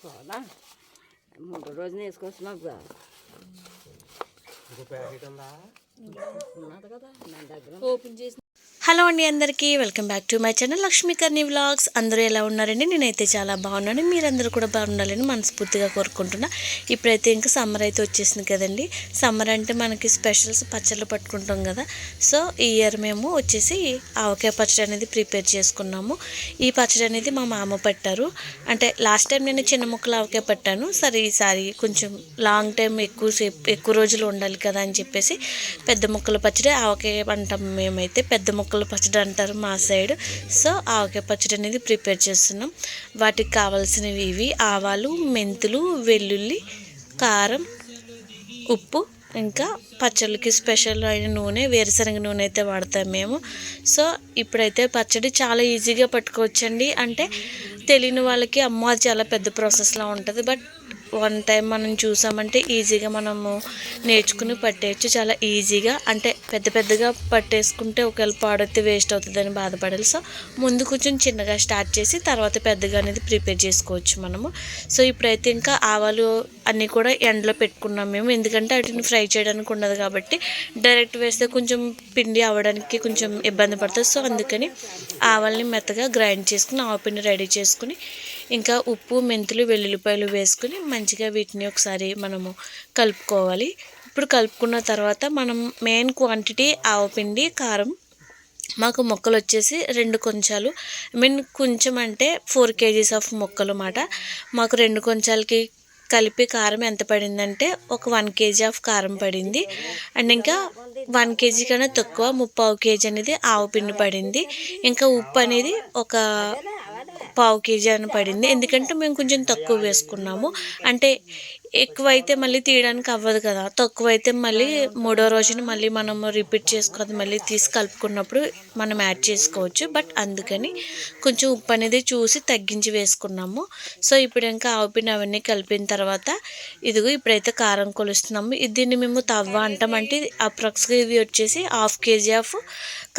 చాలా 3 రోజులు వేసుకొస్తున్నావు కదా. ఉన్నది కదా నా దగ్గర ఓపెన్ చేసి. హలో అండి, అందరికీ welcome back to my channel Lakshmikarni vlogs. అందరూ ఎలా ఉన్నారండి? నేనైతే చాలా బాగున్నాను. మీరందరూ కూడా బాగుండాలని మనస్ఫూర్తిగా కోరుకుంటున్నా. ఇప్పుడైతే ఇంకా సమ్మర్ అయితే వచ్చేసింది కదండి. సమ్మర్ అంటే మనకి స్పెషల్స్ పచ్చళ్ళు పట్టుకుంటాం కదా. సో ఈ ఇయర్ మేము వచ్చేసి ఆవకాయ పచ్చడి అనేది ప్రిపేర్ చేసుకున్నాము. ఈ పచ్చడి అనేది మా మామ పట్టారు. అంటే లాస్ట్ టైం నేను చిన్న ముక్కలు ఆవకాయ పట్టాను. సరే ఈసారి కొంచెం లాంగ్ టైం ఎక్కువ రోజులు ఉండాలి కదా అని చెప్పేసి పెద్ద ముక్కల పచ్చడి ఆవకాయ అంటాం మేమైతే. పెద్ద ముక్కల పచ్చడి అంటారు మా సైడ్. సో ఆవకాయ పచ్చడి అనేది ప్రిపేర్ చేస్తున్నాం. వాటికి కావాల్సినవి ఇవి: ఆవాలు, మెంతులు, వెల్లుల్లి, కారం, ఉప్పు, ఇంకా పచ్చళ్ళకి స్పెషల్ అయిన నూనె, వేరుశనగ నూనె అయితే వాడతాం మేము. సో ఇప్పుడైతే పచ్చడి చాలా ఈజీగా పట్టుకోవచ్చండి. అంటే తెలియని వాళ్ళకి అమ్మో అది చాలా పెద్ద ప్రాసెస్లా ఉంటుంది. బట్ వన్ టైం మనం చూసామంటే ఈజీగా మనము నేర్చుకుని పట్టేయచ్చు చాలా ఈజీగా. అంటే పెద్దగా పట్టేసుకుంటే ఒకవేళ పాడైతే వేస్ట్ అవుతుందని బాధపడాలి. సో ముందు కొంచెం చిన్నగా స్టార్ట్ చేసి తర్వాత పెద్దగా అనేది ప్రిపేర్ చేసుకోవచ్చు మనము. సో ఇప్పుడైతే ఇంకా ఆవాలు అన్నీ కూడా ఎండలో పెట్టుకున్నాం మేము. ఎందుకంటే వాటిని ఫ్రై చేయడానికి ఉండదు కాబట్టి డైరెక్ట్ వేస్తే కొంచెం పిండి అవ్వడానికి కొంచెం ఇబ్బంది పడుతుంది. సో అందుకని ఆవాల్ని మెత్తగా గ్రైండ్ చేసుకుని ఆవపిండి రెడీ చేసుకుని ఇంకా ఉప్పు, మెంతులు, వెల్లుల్లిపాయలు వేసుకుని మంచిగా వీటిని ఒకసారి మనము కలుపుకోవాలి. ఇప్పుడు కలుపుకున్న తర్వాత మనం మెయిన్ క్వాంటిటీ ఆవపిండి, కారం. మాకు మొక్కలు వచ్చేసి 2 కొంచాలు, కొంచెం అంటే 4 kgs ఆఫ్ మొక్కలు అన్నమాట. మాకు 2 కొంచాలకి కలిపి కారం ఎంత పడిందంటే ఒక 1 kg ఆఫ్ కారం పడింది. అండ్ ఇంకా 1 kg కన్నా తక్కువ 3/4 kg అనేది ఆవపిండి పడింది. ఇంకా ఉప్పు అనేది ఒక 1/4 kg అని పడింది. ఎందుకంటే మేము కొంచెం తక్కువ వేసుకున్నాము. అంటే ఎక్కువైతే మళ్ళీ తీయడానికి అవ్వదు కదా. తక్కువైతే మళ్ళీ 3వ రోజున మళ్ళీ మనము రిపీట్ చేసుకోవాలి. మళ్ళీ తీసి కలుపుకున్నప్పుడు మనం యాడ్ చేసుకోవచ్చు. బట్ అందుకని కొంచెం ఉప్పు అనేది చూసి తగ్గించి వేసుకున్నాము. సో ఇప్పుడు ఇంకా ఆవపిండి అవన్నీ కలిపిన తర్వాత ఇదిగో ఇప్పుడైతే కారం కొలుస్తున్నాము. దీన్ని మేము తవ్వ అంటాం. అంటే అప్రాక్స్గా ఇది వచ్చేసి 1/2 kg ఆఫ్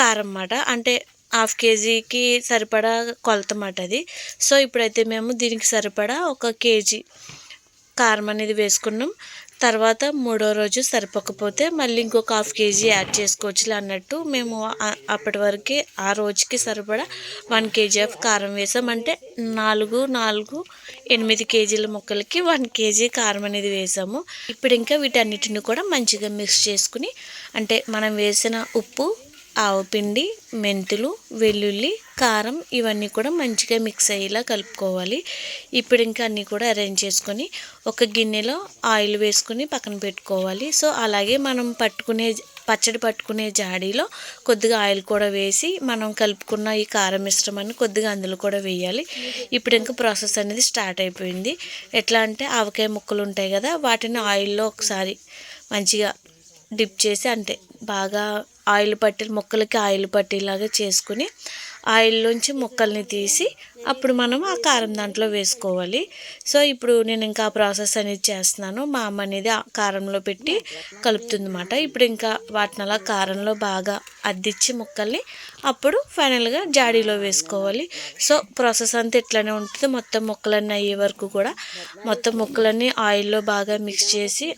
కారం అన్నమాట. అంటే 1/2 kgకి సరిపడా కొలతమాట అది. సో ఇప్పుడైతే మేము దీనికి సరిపడా 1 kg కారం అనేది వేసుకున్నాం. తర్వాత 3వ రోజు సరిపోకపోతే మళ్ళీ ఇంకొక 1/2 kg యాడ్ చేసుకోవచ్చులే అన్నట్టు మేము అప్పటి వరకు ఆ రోజుకి సరిపడా 1 kg ఆఫ్ కారం వేసాం. అంటే 8 kgల మొక్కలకి 1 kg కారం అనేది వేసాము. ఇప్పుడు ఇంకా వీటన్నిటిని కూడా మంచిగా మిక్స్ చేసుకుని, అంటే మనం వేసిన ఉప్పు, ఆవపిండి, మెంతులు, వెల్లుల్లి, కారం ఇవన్నీ కూడా మంచిగా మిక్స్ అయ్యేలా కలుపుకోవాలి. ఇప్పుడు ఇంకా అన్నీ కూడా అరేంజ్ చేసుకొని ఒక గిన్నెలో ఆయిల్ వేసుకుని పక్కన పెట్టుకోవాలి. సో అలాగే మనం పచ్చడి పట్టుకునే జాడీలో కొద్దిగా ఆయిల్ కూడా వేసి మనం కలుపుకున్న ఈ కారం మిశ్రమాన్ని కొద్దిగా అందులో కూడా వేయాలి. ఇప్పుడు ఇంకా ప్రాసెస్ అనేది స్టార్ట్ అయిపోయింది. ఎట్లా అంటే ఆవకాయ ముక్కలు ఉంటాయి కదా, వాటిని ఆయిల్లో ఒకసారి మంచిగా డిప్ చేసి, అంటే బాగా ఆయిల్ పట్టి మొక్కలకి ఆయిల్ పట్టేలాగా చేసుకుని ఆయిల్లోంచి ముక్కల్ని తీసి అప్పుడు మనం ఆ కారం దాంట్లో వేసుకోవాలి. సో ఇప్పుడు నేను ఇంకా ఆ ప్రాసెస్ అనేది చేస్తున్నాను. మా అమ్మ అనేది ఆ కారంలో పెట్టి కలుపుతుంది అన్నమాట. ఇప్పుడు ఇంకా వాటిని అలా కారంలో బాగా అద్దిచ్చి ముక్కల్ని అప్పుడు ఫైనల్గా జాడీలో వేసుకోవాలి. సో ప్రాసెస్ అంతా ఇట్లానే ఉంటుంది. మొత్తం ముక్కలన్నీ అయ్యే వరకు కూడా మొత్తం ముక్కలన్నీ ఆయిల్లో బాగా మిక్స్ చేసి,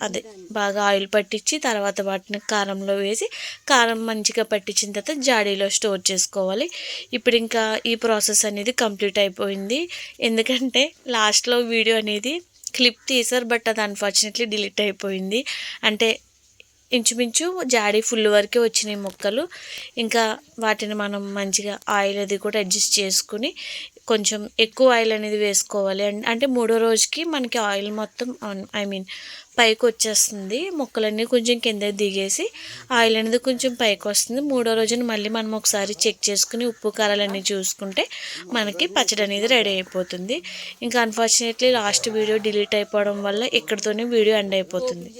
బాగా ఆయిల్ పట్టించి తర్వాత వాటిని కారంలో వేసి కారం మంచిగా పట్టించిన తర్వాత జాడీలో స్టోర్ చేసుకోవాలి. ఇప్పుడు ఇంకా ఈ ప్రాసెస్ అనేది కంప్లీట్ అయిపోయింది. ఎందుకంటే లాస్ట్లో వీడియో అనేది క్లిప్ తీశారు, బట్ అది అన్ఫార్చునేట్లీ డిలీట్ అయిపోయింది. అంటే ఇంచుమించు జాడీ ఫుల్ వరకే వచ్చినాయి మొక్కలు. ఇంకా వాటిని మనం మంచిగా ఆయిల్ అది కూడా అడ్జస్ట్ చేసుకుని కొంచెం ఎక్కువ ఆయిల్ అనేది వేసుకోవాలి. అంటే 3వ రోజుకి మనకి ఆయిల్ మొత్తం పైకి వచ్చేస్తుంది. మొక్కలన్నీ కొంచెం కింద దిగేసి ఆయిల్ అనేది కొంచెం పైకి వస్తుంది. 3వ రోజున మళ్ళీ మనం ఒకసారి చెక్ చేసుకుని ఉప్పు కారాలన్నీ చూసుకుంటే మనకి పచ్చడి అనేది రెడీ అయిపోతుంది. ఇంకా అన్ఫార్చునేట్లీ లాస్ట్ వీడియో డిలీట్ అయిపోవడం వల్ల ఇక్కడితోనే వీడియో ఎండ్ అయిపోతుంది.